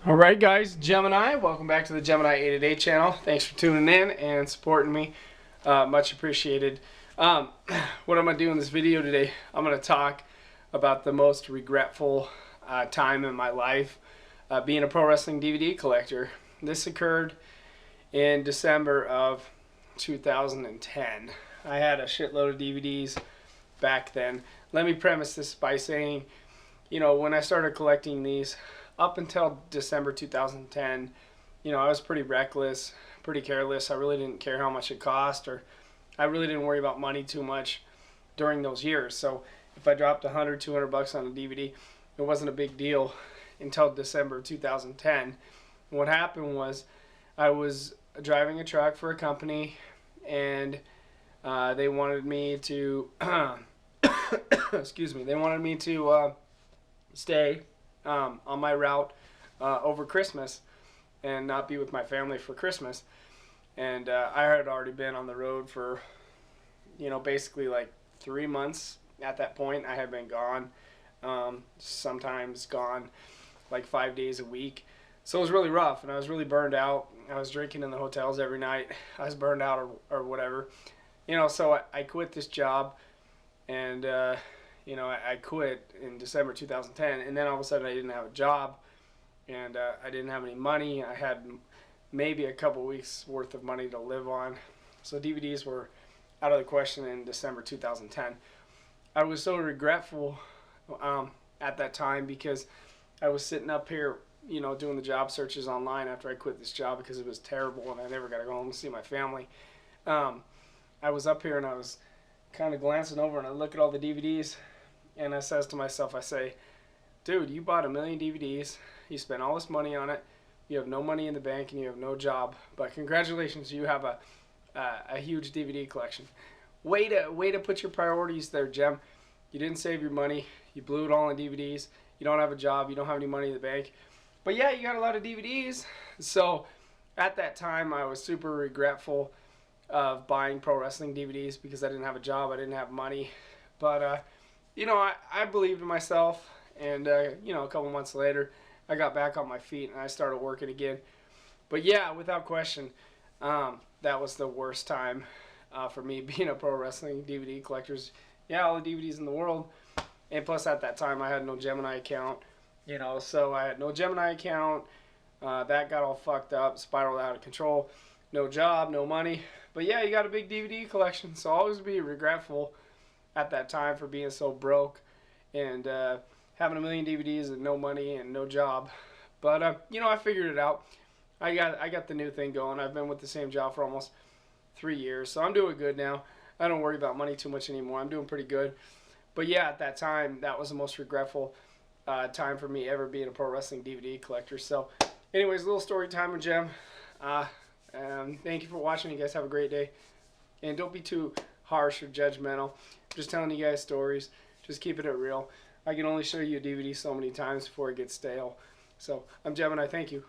Alright guys, Gemini, welcome back to the Gemini 888 channel. Thanks for tuning in and supporting me. Much appreciated. What I'm going to do in this video today, I'm going to talk about the most regretful time in my life being a pro wrestling DVD collector. This occurred in December of 2010. I had a shitload of DVDs back then. Let me premise this by saying, you know, when I started collecting these, up until December 2010, you know, I was pretty reckless, pretty careless. I really didn't care how much it cost, or I really didn't worry about money too much during those years. So if I dropped 100, 200 bucks on a DVD, it wasn't a big deal until December 2010. And what happened was I was driving a truck for a company, and they wanted me to, excuse me, they wanted me to stay on my route over Christmas and not be with my family for Christmas. And I had already been on the road for, you know, basically like 3 months at that point. I had been gone, sometimes gone like 5 days a week. So it was really rough, and I was really burned out. I was drinking in the hotels every night. I was burned out or whatever. You know, so I quit this job, and you know, I quit in December 2010, and then all of a sudden I didn't have a job, and I didn't have any money. I had maybe a couple weeks worth of money to live on, so DVDs were out of the question in December 2010. I was so regretful at that time because I was sitting up here, you know, doing the job searches online after I quit this job because it was terrible and I never got to go home and see my family. I was up here and I was kind of glancing over and I look at all the DVDs, and I says to myself, I say, dude, you bought 1,000,000 DVDs, you spent all this money on it, you have no money in the bank and you have no job, but congratulations, you have a huge DVD collection. Way to put your priorities there, Gem. You didn't save your money, you blew it all on DVDs, you don't have a job, you don't have any money in the bank, but yeah, you got a lot of DVDs. So at that time I was super regretful of buying pro wrestling DVDs because I didn't have a job, I didn't have money. But you know, I believed in myself, and you know, a couple months later I got back on my feet and I started working again. But yeah, without question, that was the worst time for me being a pro wrestling DVD collector. Yeah, all the DVDs in the world, and plus at that time I had no Gemini account, you know, so I had no Gemini account. That got all fucked up, spiraled out of control. No job, no money. But yeah, you got a big DVD collection, so I'll always be regretful at that time for being so broke and having 1,000,000 DVDs and no money and no job. But you know, I figured it out. I got the new thing going. I've been with the same job for almost 3 years, so I'm doing good now. I don't worry about money too much anymore. I'm doing pretty good. But yeah, at that time, that was the most regretful time for me ever being a pro wrestling DVD collector. So anyways, a little story time with Gem. Thank you for watching. You guys have a great day. And don't be too harsh or judgmental. I'm just telling you guys stories. Just keeping it real. I can only show you a DVD so many times before it gets stale. So I'm Gemini. Thank you.